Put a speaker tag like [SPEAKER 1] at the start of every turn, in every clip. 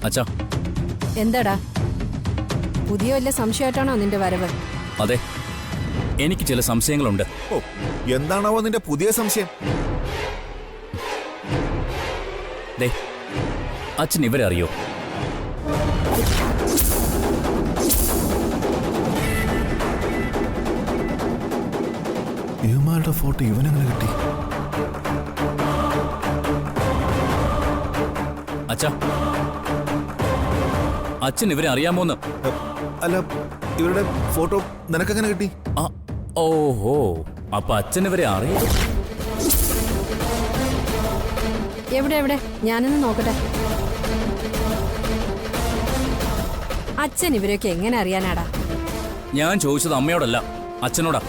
[SPEAKER 1] അച്ഛാ.
[SPEAKER 2] എന്താടാ, പുതിയ വല്ല സംശയമായിട്ടാണോ നിന്റെ വരവ്?
[SPEAKER 1] അതെ, എനിക്ക് ചില സംശയങ്ങളുണ്ട്.
[SPEAKER 3] ഓ, എന്താണാവോ നിന്റെ പുതിയ സംശയം?
[SPEAKER 1] ദേ, അച്ഛൻ ഇവരെ അറിയോ?
[SPEAKER 3] ഇവന്മാരുടെ ഫോട്ടോ ഇവനെങ്ങനെ കിട്ടി?
[SPEAKER 1] അച്ഛാ, അച്ഛൻ ഇവരെ അറിയാമോന്ന്?
[SPEAKER 3] അല്ല, ഇവരുടെ ഫോട്ടോ നിനക്കെങ്ങനെ കിട്ടി?
[SPEAKER 1] ഓഹോ, അപ്പൊ അച്ഛൻ ഇവരെ അറിയാം.
[SPEAKER 2] എവിടെ എവിടെ, ഞാനൊന്ന് നോക്കട്ടെ. അച്ഛൻ ഇവരൊക്കെ എങ്ങനെ അറിയാനാടാ?
[SPEAKER 1] ഞാൻ ചോദിച്ചത് അമ്മയോടല്ല, അച്ഛനോടാ.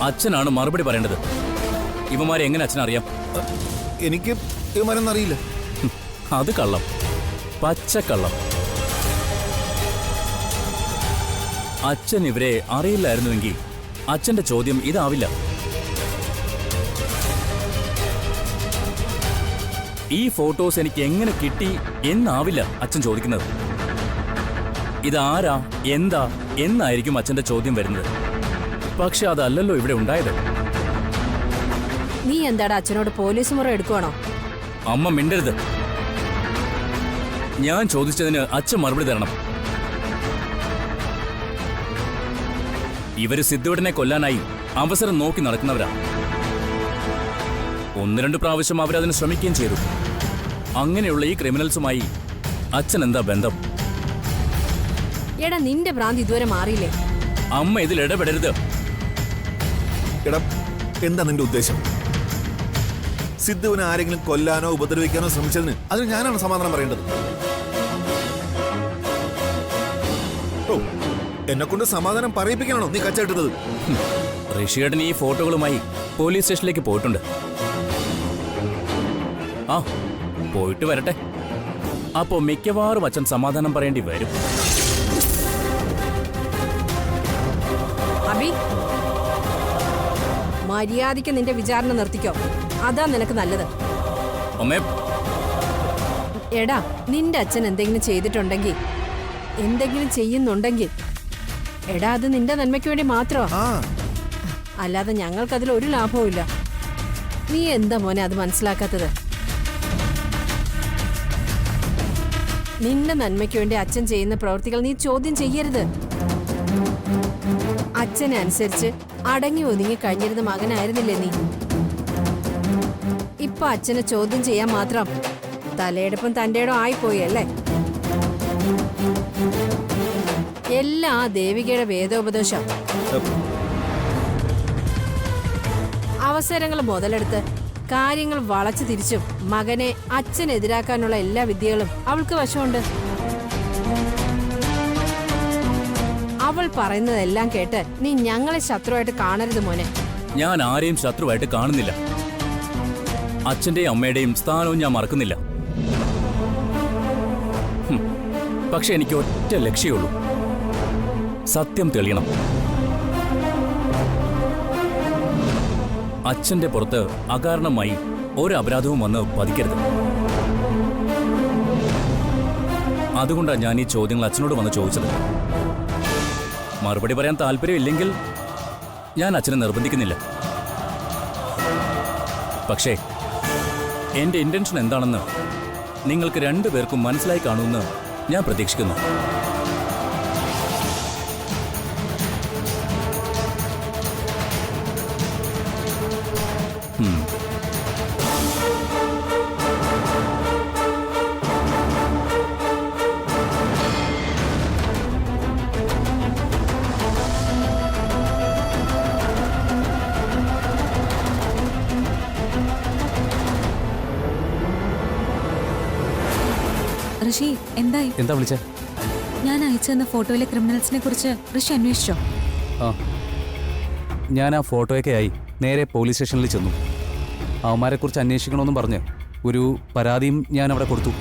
[SPEAKER 1] അച്ഛനാണ് മറുപടി പറയേണ്ടത്. ഇവന്മാരെ എങ്ങനെ അച്ഛനറിയാം?
[SPEAKER 3] എനിക്ക് ഇവന്മാരെന്നറിയില്ല.
[SPEAKER 1] അത് കള്ളം, പച്ചക്കള്ളം. അച്ഛൻ ഇവരെ അറിയില്ലായിരുന്നുവെങ്കിൽ അച്ഛന്റെ ചോദ്യം ഇതാവില്ല. ഈ ഫോട്ടോസ് എനിക്ക് എങ്ങനെ കിട്ടി എന്നാവില്ല അച്ഛൻ ചോദിക്കുന്നത്. ഇതാരാ, എന്താ എന്നായിരിക്കും അച്ഛന്റെ ചോദ്യം വരുന്നത്. പക്ഷെ അതല്ലല്ലോ ഇവിടെ ഉണ്ടായത്.
[SPEAKER 2] നീ എന്താടാ അച്ഛനോട് പോലീസ് മുറ എടുക്കുവാണോ?
[SPEAKER 1] അമ്മ മിണ്ടരുത്. ഞാൻ ചോദിച്ചതിന് അച്ഛൻ മറുപടി തരണം. ഇവര് സിദ്ധുവിടനെ കൊല്ലാനായി അവസരം നോക്കി നടക്കുന്നവരാ. 1-2 പ്രാവശ്യം അവരതിന് ശ്രമിക്കുകയും ചെയ്തു. അങ്ങനെയുള്ള ഈ ക്രിമിനൽസുമായി അച്ഛൻ എന്താ ബന്ധം?
[SPEAKER 2] എടാ, നിന്റെ ഭ്രാന്തി ഇതുവരെ മാറിയില്ലേ?
[SPEAKER 1] അമ്മ ഇതിൽ ഇടപെടരുത്.
[SPEAKER 3] എടാ, എന്താ നിന്റെ ഉദ്ദേശം? സിദ്ധുവിനെ ആരെങ്കിലും കൊല്ലാനോ ഉപദ്രവിക്കാനോ ശ്രമിച്ചതിന് അതിന് ഞാനാണ് സമാധാനം പറയേണ്ടത്. ഓ, എന്നെ കൊണ്ട് സമാധാനം പറയിപ്പിക്കാനാണോ നീ കച്ചവെട്ടുന്നത്?
[SPEAKER 1] ഋഷിയേട്ടൻ ഈ ഫോട്ടോകളുമായി പോലീസ് സ്റ്റേഷനിലേക്ക് പോയിട്ടുണ്ട്. ആ, പോയിട്ട് വരട്ടെ. അപ്പോ മിക്കവാറും അച്ഛൻ സമാധാനം പറയേണ്ടി വരും.
[SPEAKER 2] അബി, മര്യാദയ്ക്ക് നിന്റെ വിചാരണ നിർത്തിക്കോ. അതാ നിനക്ക് നല്ലത്.
[SPEAKER 1] അമ്മേ,
[SPEAKER 2] എടാ, നിന്റെ അച്ഛൻ എന്തെങ്കിലും ചെയ്തിട്ടുണ്ടെങ്കിൽ, എന്തെങ്കിലും ചെയ്യുന്നുണ്ടെങ്കിൽ, എടാ, അത് നിന്റെ നന്മയ്ക്ക് വേണ്ടി മാത്രമാ. അല്ലാതെ ഞങ്ങൾക്കതിൽ ഒരു ലാഭവും ഇല്ല. നീ എന്താ മോനെ അത് മനസ്സിലാക്കാത്തത്? നിന്റെ നന്മയ്ക്ക് വേണ്ടി അച്ഛൻ ചെയ്യുന്ന പ്രവൃത്തികൾ നീ ചോദ്യം ചെയ്യരുത്. അച്ഛനെ അനുസരിച്ച് അടങ്ങി ഒതുങ്ങി കഴിഞ്ഞിരുന്ന മകനായിരുന്നില്ലേ നീ? ഇപ്പൊ അച്ഛനെ ചോദ്യം ചെയ്യാൻ മാത്രം തലയെടുപ്പും തന്റെയിടം ആയിപ്പോയി അല്ലേ? എല്ലാം ആ ദേവികയുടെ വേദോപദേശം. അവസരങ്ങൾ മുതലെടുത്ത് കാര്യങ്ങൾ വളച്ചു തിരിച്ചും മകനെ അച്ഛനെതിരാക്കാനുള്ള എല്ലാ വിദ്യകളും അവൾക്ക് വശമുണ്ട്. അവൾ പറയുന്നതെല്ലാം കേട്ട് നീ ഞങ്ങളെ ശത്രുവായിട്ട് കാണരുത് മോനെ.
[SPEAKER 1] ഞാൻ ആരെയും ശത്രുവായിട്ട് കാണുന്നില്ല. അച്ഛന്റെയും അമ്മയുടെയും സ്ഥാനവും ഞാൻ മറക്കുന്നില്ല. പക്ഷെ എനിക്ക് ഒറ്റ ലക്ഷ്യമുള്ളൂ, സത്യം തെളിയണം. അച്ഛന്റെ പുറത്ത് അകാരണമായി ഒരു അപരാധവും വന്ന് പതിക്കരുത്. അതുകൊണ്ടാണ് ഞാൻ ഈ ചോദ്യങ്ങൾ അച്ഛനോട് വന്ന് ചോദിച്ചത്. മറുപടി പറയാൻ താല്പര്യമില്ലെങ്കിൽ ഞാൻ അച്ഛനെ നിർബന്ധിക്കുന്നില്ല. പക്ഷേ എന്റെ ഇന്റൻഷൻ എന്താണെന്ന് നിങ്ങൾക്ക് 2 പേർക്കും മനസ്സിലായി കാണുമെന്ന് ഞാൻ പ്രതീക്ഷിക്കുന്നു.
[SPEAKER 4] ഋഷി, എന്തായി?
[SPEAKER 1] എന്താ വിളിച്ചേ?
[SPEAKER 4] ഞാൻ അയച്ചു തന്ന ഫോട്ടോയിലെ ക്രിമിനൽസിനെ കുറിച്ച് ഋഷി അന്വേഷിച്ചോ?
[SPEAKER 1] ഞാൻ ആ ഫോട്ടോയൊക്കെ ആയി നേരെ പോലീസ് സ്റ്റേഷനിൽ ചെന്നു. അവന്മാരെക്കുറിച്ച് അന്വേഷിക്കണമെന്നും പറഞ്ഞ് ഒരു പരാതിയും ഞാൻ അവിടെ കൊടുത്തു.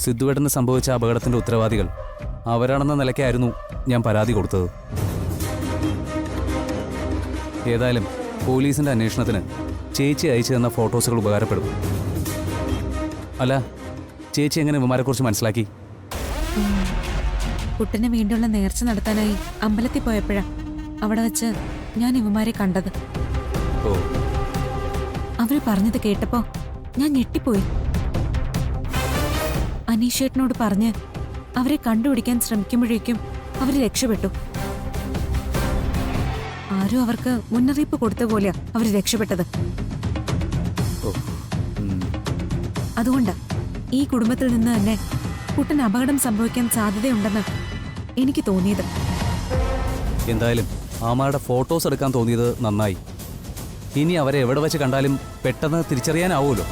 [SPEAKER 1] സിദ്ധുവേട്ടന് സംഭവിച്ച അപകടത്തിന്റെ ഉത്തരവാദികൾ അവരാണെന്ന നിലയ്ക്കായിരുന്നു ഞാൻ പരാതി കൊടുത്തത്. ഏതായാലും പോലീസിന്റെ അന്വേഷണത്തിന് ചേച്ചി അയച്ചു തന്ന ഫോട്ടോസുകൾ ഉപകാരപ്പെടും. അല്ല ചേച്ചി എങ്ങനെ ഇവന്മാരെക്കുറിച്ച് മനസ്സിലാക്കി?
[SPEAKER 4] കുട്ടന് വേണ്ടിയുള്ള നേർച്ച നടത്താനായി അമ്പലത്തിൽ പോയപ്പോഴാ അവിടെ വെച്ച് ഞാൻ ഇവന്മാരെ കണ്ടത്.
[SPEAKER 1] ഓ,
[SPEAKER 4] അവര് പറഞ്ഞത് കേട്ടപ്പോ ഞാൻ ഞെട്ടിപ്പോയി. അനീഷേട്ടനോട് പറഞ്ഞ് അവരെ കണ്ടുപിടിക്കാൻ ശ്രമിക്കുമ്പോഴേക്കും അവര് രക്ഷപ്പെട്ടു. ആരും അവർക്ക് മുന്നറിയിപ്പ് കൊടുത്ത പോലെയാ അവര് രക്ഷപ്പെട്ടത്.
[SPEAKER 1] ഓ, ഉം.
[SPEAKER 4] അതുകൊണ്ടാ ഈ കുടുംബത്തിൽ നിന്ന് തന്നെ കുട്ടന് അപകടം സംഭവിക്കാൻ സാധ്യതയുണ്ടെന്ന് എനിക്ക് തോന്നിയത്.
[SPEAKER 1] എന്തായാലും ആമാരുടെ ഫോട്ടോസ് എടുക്കാൻ തോന്നിയത് നന്നായി. ഇനി അവരെ എവിടെ വെച്ച് കണ്ടാലും പെട്ടെന്ന് തിരിച്ചറിയാനാവുമല്ലോ.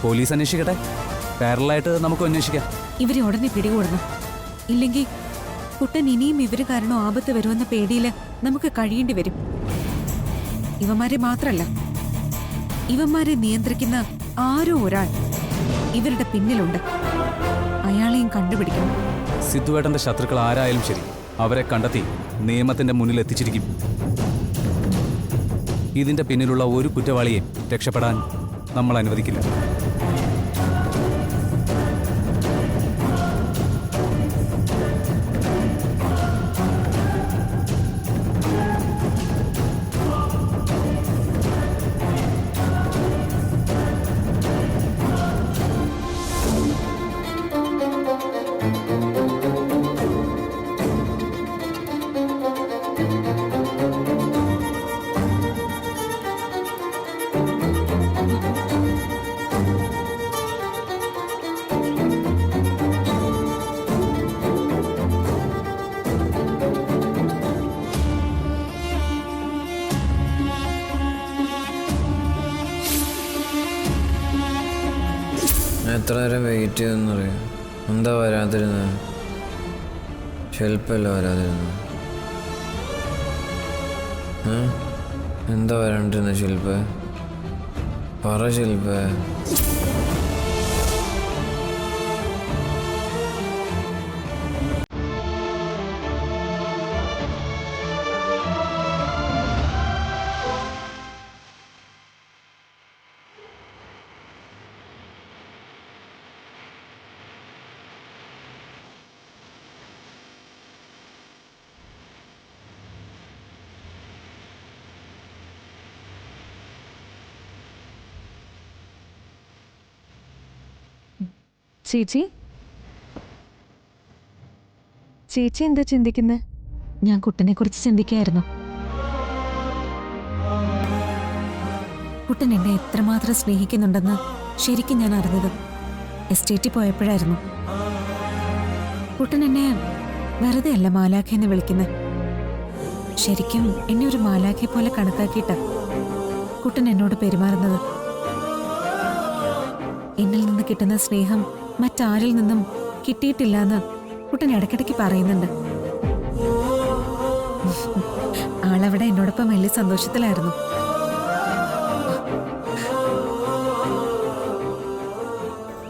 [SPEAKER 1] പോലീസ് അന്വേഷിക്കട്ടെ, പാരലായിട്ട് നമുക്ക് അന്വേഷിക്കാം.
[SPEAKER 4] ഇവരെ ഉടനെ പിടികൂടണം. ഇല്ലെങ്കിൽ കുട്ടൻ ഇനിയും ഇവര് കാരണം ആപത്ത് വരുമെന്ന പേടിയില് നമുക്ക് കഴിയേണ്ടി വരും. ഇവന്മാരെ മാത്രല്ല, ഇവന്മാരെ നിയന്ത്രിക്കുന്ന ആരോ ഒരാൾ ഇവരുടെ പിന്നിലുണ്ട്. അയാളെയും കണ്ടുപിടിക്കണം.
[SPEAKER 1] സിദ്ധുവേട്ടന്റെ ശത്രുക്കൾ ആരായാലും ശരി, അവരെ കണ്ടെത്തി നിയമത്തിന്റെ മുന്നിൽ എത്തിച്ചിരിക്കും. ഇതിന്റെ പിന്നിലുള്ള ഒരു കുറ്റവാളിയെയും രക്ഷപ്പെടാൻ നമ്മൾ അനുവദിക്കില്ല.
[SPEAKER 5] എത്ര നേരം വെയിറ്റ് ചെയ്തെന്നറിയാം. എന്താ വരാതിരുന്നത്? ശില്പല്ല വരാതിരുന്നത്. എന്താ വരാണ്ടിരുന്ന ശില്പ? പറ ശില്പ.
[SPEAKER 6] ചേച്ചി ചേച്ചി എന്താ ചിന്തിക്കുന്നത്?
[SPEAKER 4] ഞാൻ കുട്ടനെ കുറിച്ച് ചിന്തിക്കായിരുന്നു. കുട്ടൻ എന്നെ എത്രമാത്രം സ്നേഹിക്കുന്നുണ്ടെന്ന് ശരിക്കും ഞാൻ അറിഞ്ഞത് എസ്റ്റേറ്റിൽ പോയപ്പോഴായിരുന്നു. കുട്ടൻ എന്നെ വെറുതെ അല്ല മാലാഖ എന്ന് വിളിക്കുന്നത്. ശരിക്കും എന്നെ ഒരു മാലാഖയെ പോലെ കണക്കാക്കിയിട്ടാ കുട്ടൻ എന്നോട് പെരുമാറുന്നത്. എന്നിൽ നിന്ന് കിട്ടുന്ന സ്നേഹം മറ്റാരിൽ നിന്നും കിട്ടിയിട്ടില്ലെന്ന് കുട്ടൻ ഇടയ്ക്കിടയ്ക്ക് പറയുന്നുണ്ട്. ആളവിടെ എന്നോടൊപ്പം വലിയ സന്തോഷത്തിലായിരുന്നു.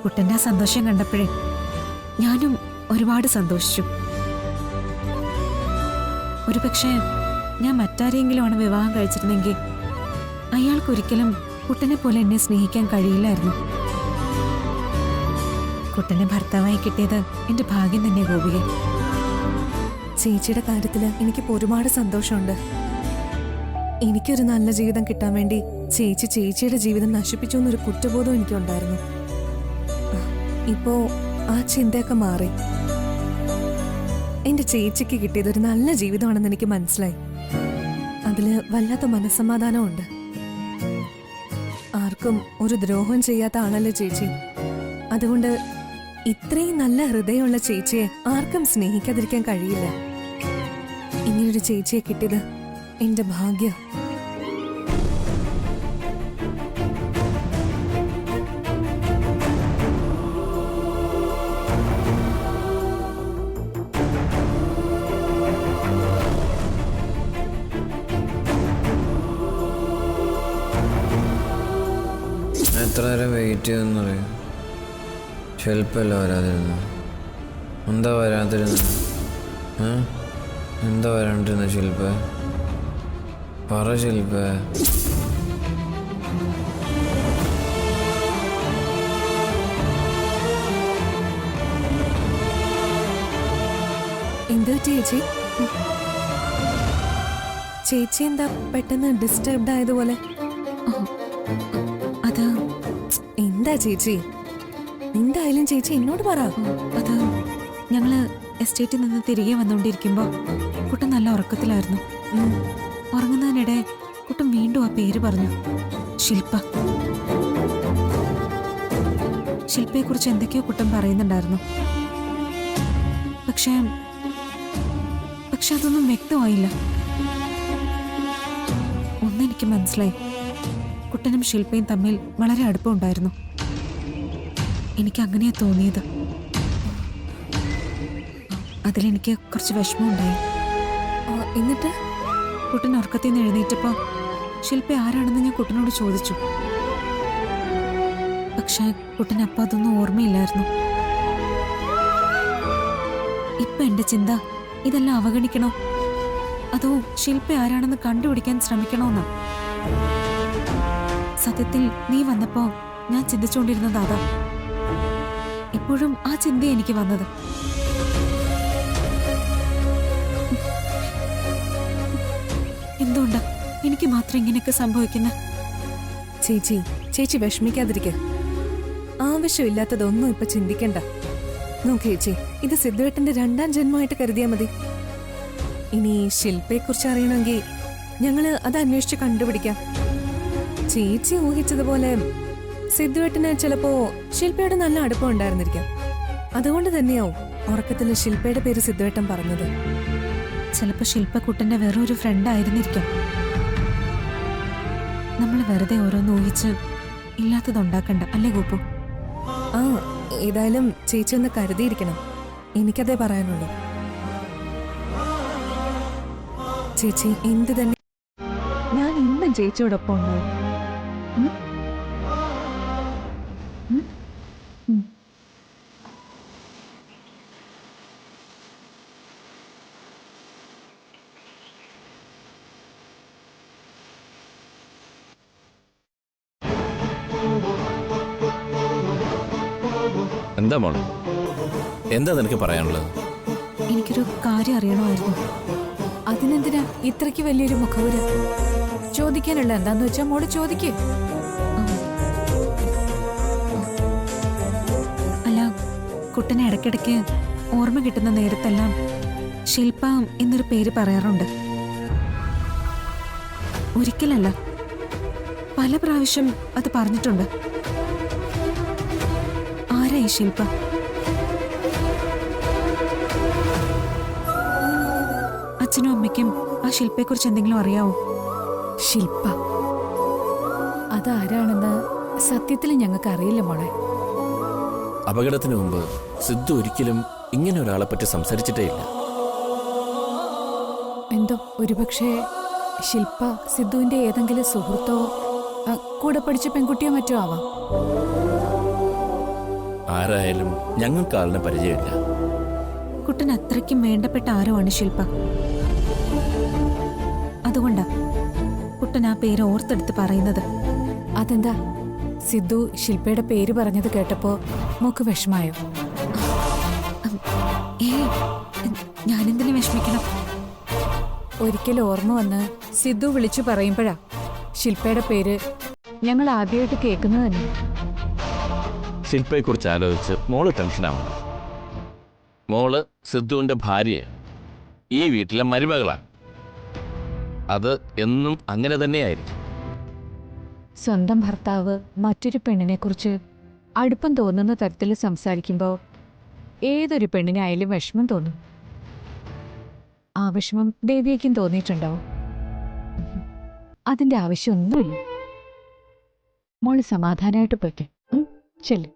[SPEAKER 4] കുട്ടൻ്റെ ആ സന്തോഷം കണ്ടപ്പോഴേ ഞാനും ഒരുപാട് സന്തോഷിച്ചു. ഒരുപക്ഷെ ഞാൻ മറ്റാരെങ്കിലുമാണ് വിവാഹം കഴിച്ചിരുന്നെങ്കിൽ അയാൾക്കൊരിക്കലും കുട്ടനെ പോലെ എന്നെ സ്നേഹിക്കാൻ കഴിയില്ലായിരുന്നു. കുട്ടനെ ഭർത്താവായി കിട്ടിയത് എന്റെ ഭാഗ്യം തന്നെ ഗോപിക.
[SPEAKER 6] ചേച്ചിയുടെ കാര്യത്തില് എനിക്കിപ്പോ ഒരുപാട് സന്തോഷമുണ്ട്. എനിക്കൊരു നല്ല ജീവിതം കിട്ടാൻ വേണ്ടി ചേച്ചിയുടെ ജീവിതം നശിപ്പിച്ചു എന്നൊരു കുറ്റബോധം എനിക്കുണ്ടായിരുന്നു. ഇപ്പോ ആ ചിന്തയൊക്കെ മാറി. എന്റെ ചേച്ചിക്ക് കിട്ടിയത് ഒരു നല്ല ജീവിതമാണെന്ന് എനിക്ക് മനസ്സിലായി. അതില് വല്ലാത്ത മനസ്സമാധാനമുണ്ട്. ആർക്കും ഒരു ദ്രോഹം ചെയ്യാത്ത ആളല്ലേ ചേച്ചി. അതുകൊണ്ട് ഇത്രയും നല്ല ഹൃദയമുള്ള ചേച്ചിയെ ആർക്കും സ്നേഹിക്കാതിരിക്കാൻ കഴിയില്ല. ഇങ്ങനൊരു ചേച്ചിയെ കിട്ടിയത് എന്റെ ഭാഗ്യം.
[SPEAKER 5] എത്ര നേരം വെയിറ്റ് ചെയ്തെന്നറിയാം. ശില്പല്ല വരാതിരുന്നത്. എന്താ വരാതിരുന്നത്? എന്താ വരാണ്ടിരുന്ന ശില്പ? പറ ശില്പ.
[SPEAKER 6] പറ്റി ചേച്ചി? ചേച്ചി എന്താ പെട്ടെന്ന് ഡിസ്റ്റർബ്ഡ് ആയതുപോലെ?
[SPEAKER 4] അത്
[SPEAKER 6] എന്താ ചേച്ചി? എന്തായാലും ചേച്ചി എന്നോട് പറ.
[SPEAKER 4] അത് ഞങ്ങള് എസ്റ്റേറ്റിൽ നിന്ന് തിരികെ വന്നുകൊണ്ടിരിക്കുമ്പോ കുട്ടൻ നല്ല ഉറക്കത്തിലായിരുന്നു. ഉറങ്ങുന്നതിനിടെ കുട്ടൻ വീണ്ടും ആ പേര് പറഞ്ഞു, ശില്പ. ശില്പയെ കുറിച്ച് എന്തൊക്കെയോ കുട്ടൻ പറയുന്നുണ്ടായിരുന്നു. പക്ഷെ അതൊന്നും വ്യക്തമായില്ല. ഒന്നെനിക്ക് മനസ്സിലായി, കുട്ടനും ശില്പയും തമ്മിൽ വളരെ അടുപ്പമുണ്ടായിരുന്നു. എനിക്ക് അങ്ങനെയാ തോന്നിയത്. അതിലെനിക്ക് കുറച്ച് വിഷമമുണ്ടായി.
[SPEAKER 6] എന്നിട്ട്
[SPEAKER 4] കുട്ടൻ ഉറക്കത്തിൽ നിന്ന് എഴുന്നേറ്റപ്പോ ശില്പ ആരാണെന്ന് ഞാൻ കുട്ടനോട് ചോദിച്ചു. പക്ഷെ കുട്ടൻ അപ്പം അതൊന്നും ഓർമ്മയില്ലായിരുന്നു. ഇപ്പൊ എന്റെ ചിന്ത ഇതെല്ലാം അവഗണിക്കണോ അതോ ശില്പ ആരാണെന്ന് കണ്ടുപിടിക്കാൻ ശ്രമിക്കണോന്നാ. സത്യത്തിൽ നീ വന്നപ്പോ ഞാൻ ചിന്തിച്ചുകൊണ്ടിരുന്നത് അതാ. ഇപ്പോഴും ആ ചിന്ത എനിക്ക് വന്നത്. എന്തുകൊണ്ടാ എനിക്ക് മാത്രം ഇങ്ങനെയൊക്കെ സംഭവിക്കുന്നത്?
[SPEAKER 6] ചേച്ചി വിഷമിക്കാതിരിക്ക. ആവശ്യമില്ലാത്തതൊന്നും ഇപ്പൊ ചിന്തിക്കണ്ട. നോക്ക് ചേച്ചി, ഇത് സിദ്ധുവേട്ടന്റെ 2ാം ജന്മമായിട്ട് കരുതിയാ മതി. ഇനി ശില്പയെ കുറിച്ച് അറിയണമെങ്കിൽ ഞങ്ങള് അത് അന്വേഷിച്ച് കണ്ടുപിടിക്കാം. ചേച്ചി ഊഹിച്ചതുപോലെ സിദ്ധുവേട്ടന് ചിലപ്പോ ശില്പയുടെ നല്ല അടുപ്പം ഉണ്ടായിരുന്നിരിക്കാം. അതുകൊണ്ട് തന്നെയാവും ഉറക്കത്തിൽ ശില്പയുടെ പേര് സിദ്ധുവേട്ടൻ പറഞ്ഞത്.
[SPEAKER 4] ചിലപ്പോ ശില്പക്കുട്ടന്റെ വേറൊരു ഫ്രണ്ട് ആയിരുന്നിരിക്കാം. നമ്മൾ വെറുതെ ഓരോന്ന് ഊഹിച്ച് ഇല്ലാത്തതുണ്ടാക്കണ്ട, അല്ലേ ഗോപു?
[SPEAKER 6] ആ, ഏതായാലും ചേച്ചി ഒന്ന് കരുതിയിരിക്കണം. എനിക്കതേ പറയാനുള്ളൂ. ചേച്ചി എന്ത് തന്നെ ഞാൻ ഇന്നും ചേച്ചിയോടൊപ്പം ഉണ്ടാവും.
[SPEAKER 7] എന്താ മോളെ, എന്താ നിനക്ക് പറയാനുള്ളത്?
[SPEAKER 4] എനിക്കൊരു കാര്യം അറിയണമായിരുന്നു.
[SPEAKER 2] അതിനെന്തിനാ ഇത്രയ്ക്ക് വലിയൊരു മുഖവുര? ചോദിക്കാനുള്ള എന്താന്ന് വെച്ചാ മോള് ചോദിക്കേ.
[SPEAKER 4] അല്ല, കുട്ടനെ ഇടയ്ക്കിടയ്ക്ക് ഓർമ്മ കിട്ടുന്ന നേരത്തെല്ലാം ശില്പ എന്നൊരു പേര് പറയാറുണ്ട്. ഒരിക്കലല്ല, പല പ്രാവശ്യം അത് പറഞ്ഞിട്ടുണ്ട്. ആരായി ശില്പ? അച്ഛനും അമ്മയ്ക്കും ആ ശില്പയെക്കുറിച്ച് എന്തെങ്കിലും അറിയാവോ?
[SPEAKER 2] ശില്പ അതാരാണെന്ന് സത്യത്തിൽ ഞങ്ങൾക്ക് അറിയില്ല മോളെ.
[SPEAKER 7] അപകടത്തിന് മുമ്പ് സിദ്ധു ഒരിക്കലും ഇങ്ങനെ ഒരാളെ പറ്റി സംസാരിച്ചിട്ടേ ഇല്ല.
[SPEAKER 2] എന്തോ ഒരുപക്ഷെ ശില്പ സിദ്ധുവിന്റെ ഏതെങ്കിലും സുഹൃത്തോ കൂടെ പഠിച്ച പെൺകുട്ടിയോ മറ്റോ ആവാം.
[SPEAKER 7] ആരായാലും ഞങ്ങൾക്ക് ആളിനെ പരിചയമില്ല.
[SPEAKER 4] കുട്ടൻ അത്രയ്ക്കും വേണ്ടപ്പെട്ട ആരോ ആണ് ശില്പ. അതുകൊണ്ടാ കുട്ടൻ ആ പേര് ഓർത്തെടുത്ത് പറയുന്നത്.
[SPEAKER 2] അതെന്താ, സിദ്ധു ശില്പയുടെ പേര് പറഞ്ഞത് കേട്ടപ്പോ മോക്ക് വിഷമായോ?
[SPEAKER 4] ഞാനെന്തിനു വിഷമിക്കണം?
[SPEAKER 2] ഒരിക്കൽ ഓർമ്മ വന്ന് സിദ്ധു വിളിച്ചു പറയുമ്പോഴാ ശില്പയുടെ പേര് ഞങ്ങൾ ആദ്യമായിട്ട് കേൾക്കുന്നത് തന്നെ.
[SPEAKER 7] ശില്പയെക്കുറിച്ച് ആലോചിച്ച് മോള് ടെൻഷനാവണം. മോള് സിദ്ധുവിൻ്റെ ഭാര്യയെ ഈ വീട്ടിലെ മരുമകളാണ്. അത് എന്നും അങ്ങനെ തന്നെയായിരിക്കും.
[SPEAKER 2] സ്വന്തം ഭർത്താവ് മറ്റൊരു പെണ്ണിനെ കുറിച്ച് അടുപ്പം തോന്നുന്ന തരത്തിൽ സംസാരിക്കുമ്പോൾ ഏതൊരു പെണ്ണിനായാലും വിഷമം തോന്നും. ആ വിഷമം ദേവിയേക്കും തോന്നിയിട്ടുണ്ടാവും. അതിന്റെ ആവശ്യമൊന്നുമില്ല. മോള് സമാധാനമായിട്ട് പോട്ടെ. ചെല്ല്.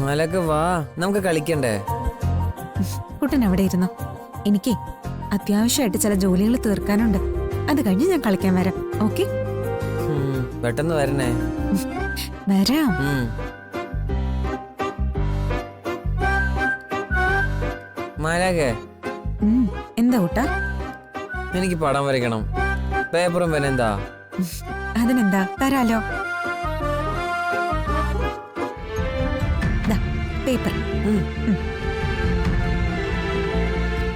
[SPEAKER 5] മാലാക വാ, നമുക്ക് കളിക്കണ്ടേ?
[SPEAKER 4] കുട്ടൻ അവിടെ ഇരുന്നോ. എനിക്ക് അത്യാവശ്യമായിട്ട് ചില ജോലികൾ തീർക്കാനുണ്ട്. അത് കഴിഞ്ഞ് ഞാൻ കളിക്കാൻ വരാം. ഓക്കെ?
[SPEAKER 5] പെട്ടെന്ന് വരണേ.
[SPEAKER 4] വരാം.
[SPEAKER 5] മാലാകെ,
[SPEAKER 4] എന്താ കൂട്ടാ?
[SPEAKER 5] എനിക്ക് പടം വരയ്ക്കണം. പേപ്പറും പെനെന്താ?
[SPEAKER 4] അതിനെന്താ, തരാലോ. ദാ, പേപ്പർ.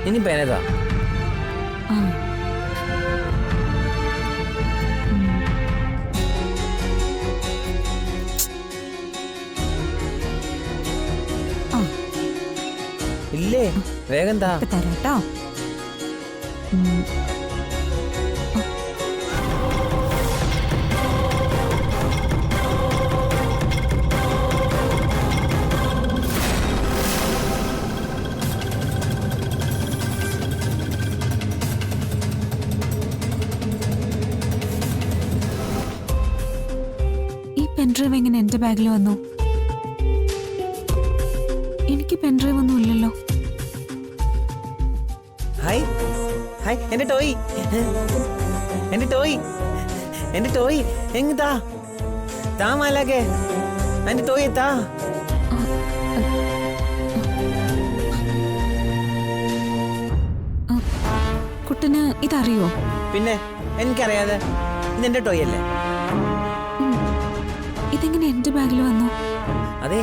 [SPEAKER 5] ഇനി പെനതാ?
[SPEAKER 4] ആ. ആ,
[SPEAKER 5] ഇല്ലേ, വേഗം താ.
[SPEAKER 4] ഇപ്പൊ തരാട്ടോ. ഈ പെൻഡ്രൈവ് എങ്ങനെ എന്റെ ബാഗിൽ വന്നു? എനിക്ക് പെൻഡ്രൈവ് ഒന്നും ഇല്ലല്ലോ.
[SPEAKER 5] ഹായ് ഹായ്, എന്റെ ടോയ്, എന്റെ ടോയ്, എന്റെ ടോയ് എങ്ങതാ? താ മാലാകെ, എന്റെ ടോയ് താ.
[SPEAKER 4] കുട്ടന് ഇതറിയോ?
[SPEAKER 5] പിന്നെ എനിക്കറിയാതെ, ഇതെന്റെ ടോയ് അല്ലേ?
[SPEAKER 4] ഇതെങ്ങനെ എന്റെ ബാഗിൽ വന്നു?
[SPEAKER 5] അതെ,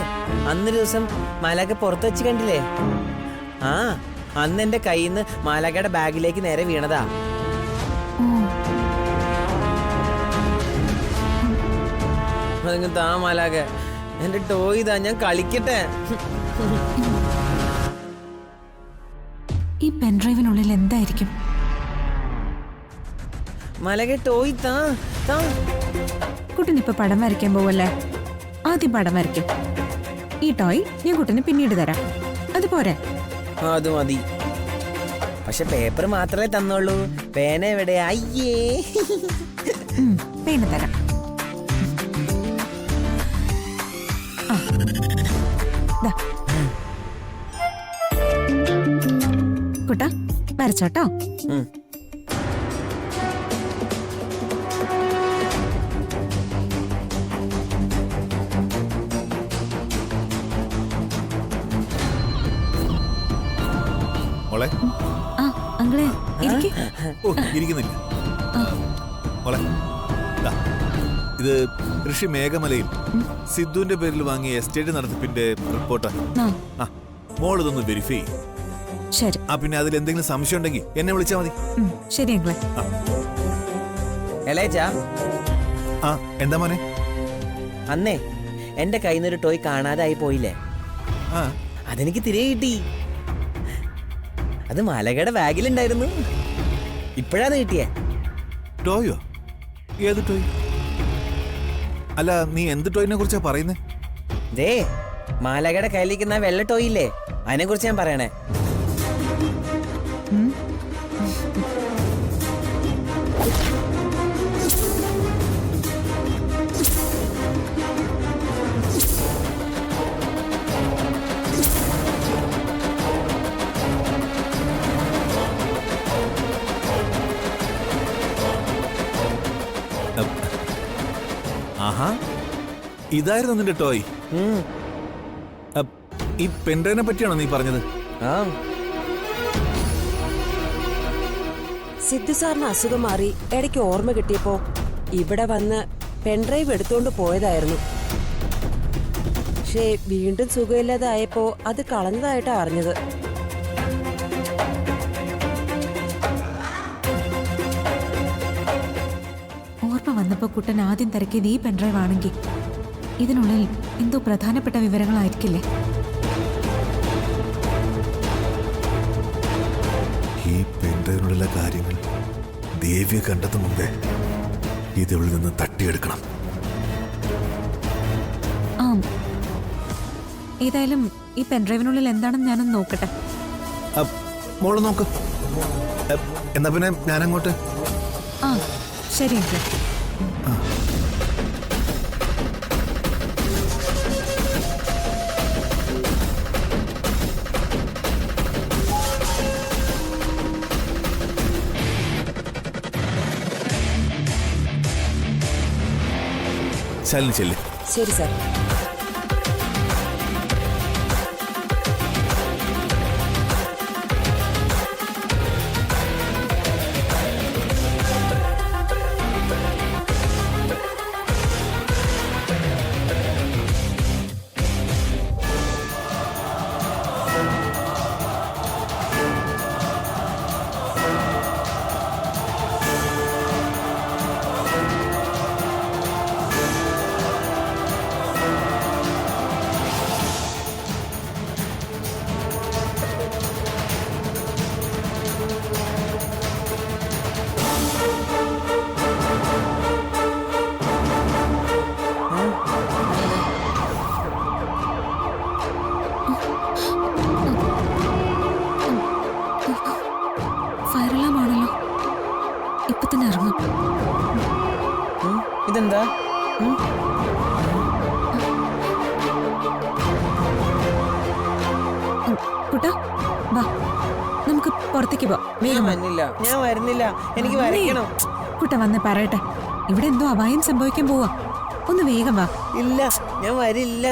[SPEAKER 5] അന്നൊരു ദിവസം മാലാക പുറത്ത് വെച്ച് കണ്ടില്ലേ? ആ, അന്ന് എന്റെ കയ്യിൽ നിന്ന് മാലാകയുടെ ബാഗിലേക്ക് നേരെ വീണതാ.
[SPEAKER 4] ഓ,
[SPEAKER 5] അതങ്ങ് താ മാലാക, എന്റെ ടോയ് ഇതാ, ഞാൻ കളിക്കട്ടെ.
[SPEAKER 4] ഈ പെൻഡ്രൈവിനുള്ളിൽ എന്തായിരിക്കും?
[SPEAKER 5] മാലാക ടോയ് താ താ.
[SPEAKER 4] കുട്ടനിപ്പോ പടം വരയ്ക്കാൻ പോവല്ലേ? ആദ്യം പടം വരയ്ക്കും. ഈ ടോയ് ഞാൻ കുട്ടന് പിന്നീട് തരാം. അതുപോരെ?
[SPEAKER 5] അത് മതി. പക്ഷെ പേപ്പർ മാത്രമേ തന്നുള്ളൂ. പേന എവിടെ? അയ്യേ.
[SPEAKER 4] പേന തരാം. ആ, ദാ. കുട്ടാ, വരച്ചോട്ടോ.
[SPEAKER 3] മോളെ,
[SPEAKER 4] ആ, അങ്കിളെ ഇരിക്ക്.
[SPEAKER 3] ഓ, ഇരിക്കുന്നില്ല മോളെ. ദാ, ഇത് ഋഷി മേഘമലയിൽ സിദ്ധുവിന്റെ പേരിൽ വാങ്ങിയ എസ്റ്റേറ്റ് നടത്തിപ്പിന്റെ റിപ്പോർട്ടാ.
[SPEAKER 4] ആ,
[SPEAKER 3] മോൾ ഇതൊന്ന് വെരിഫൈ ചെയ്യും.
[SPEAKER 4] ശരി.
[SPEAKER 3] ആ, പിന്നെ അതിൽ എന്തെങ്കിലും സംശയം ഉണ്ടെങ്കിൽ എന്നെ വിളിച്ചാൽ മതി.
[SPEAKER 4] ശരി അങ്കിളെ.
[SPEAKER 5] എളേച്ചാ,
[SPEAKER 3] ആ, എന്താ മോനെ?
[SPEAKER 5] അന്നേ എന്റെ കയ്യിൽ നിന്നൊരു ടോയ് കാണാതായി പോയില്ലേ?
[SPEAKER 3] ആ,
[SPEAKER 5] അതെനിക്ക് തിരികെ കിട്ടി. അത് മാലകയുടെ ബാഗിലുണ്ടായിരുന്നു. ഇപ്പോഴാണ് കിട്ടിയേ.
[SPEAKER 3] ടോയോ? ഏത് ടോയ്? അല്ല, നീ എന്ത് ടോയിനെ കുറിച്ചാ പറയുന്നേ?
[SPEAKER 5] ദേ, മാലകയുടെ കയ്യിലിരിക്കുന്ന വെള്ള ടോയ് ഇല്ലേ, അതിനെ കുറിച്ച് ഞാൻ പറയണേ.
[SPEAKER 3] ആഹാ, ഇതായിരുന്നു നിന്റെ ടോയ്. ഈ പെൻഡ്രൈവിനെ പറ്റിയാണോ നീ പറഞ്ഞത്?
[SPEAKER 5] ആ,
[SPEAKER 8] സിദ്ധു സാറിന് അസുഖം മാറി ഇടയ്ക്ക് ഓർമ്മ കിട്ടിയപ്പോ ഇവിടെ വന്ന് പെൻഡ്രൈവ് എടുത്തോണ്ട് പോയതായിരുന്നു. പക്ഷേ വീണ്ടും സുഖമില്ലാതായപ്പോ അത് കളഞ്ഞതായിട്ടാ അറിഞ്ഞത്.
[SPEAKER 4] ഓർമ്മ വന്നപ്പോ കുട്ടൻ ആദ്യം തിരക്കിയത് ഈ പെൻഡ്രൈവ് ആണെങ്കിൽ ഇതിനുള്ളിൽ എന്തോ പ്രധാനപ്പെട്ട വിവരങ്ങളായിരിക്കില്ലേ?
[SPEAKER 3] ഈ പെൻഡ്രൈവിനുള്ള കാര്യങ്ങൾ ദേവിയെ കണ്ടെത്തും മുമ്പേ ഇതിവിടെ നിന്ന് തട്ടിയെടുക്കണം.
[SPEAKER 4] ആ, ഏതായാലും ഈ പെൻഡ്രൈവിനുള്ളിൽ എന്താണെന്ന് ഞാനൊന്ന് നോക്കട്ടെ.
[SPEAKER 3] മോള് നോക്ക്. എന്നാ പിന്നെ ഞാനങ്ങോട്ട്.
[SPEAKER 4] ആ, ശരി അങ്കിൾ.
[SPEAKER 3] ശാലിനി ചെല്ല്.
[SPEAKER 8] ശരി സാർ.
[SPEAKER 4] ഫയർ അലാം ആണല്ലോ. ഇപ്പൊ തന്നെ ഇറങ്ങും.
[SPEAKER 5] ഇതെന്താ?
[SPEAKER 4] കുട്ടാ വാ, നമുക്ക് പുറത്തേക്ക് പോവാം. വേഗം വാ.
[SPEAKER 5] ഞാൻ വരുന്നില്ല, എനിക്ക് വരയ്ക്കണം.
[SPEAKER 4] കുട്ട വന്ന് പറയട്ടെ, ഇവിടെ എന്തോ അപായം സംഭവിക്കാൻ പോവാ. ഒന്ന് വേഗം വാ.
[SPEAKER 5] ഇല്ല, ഞാൻ വരില്ല.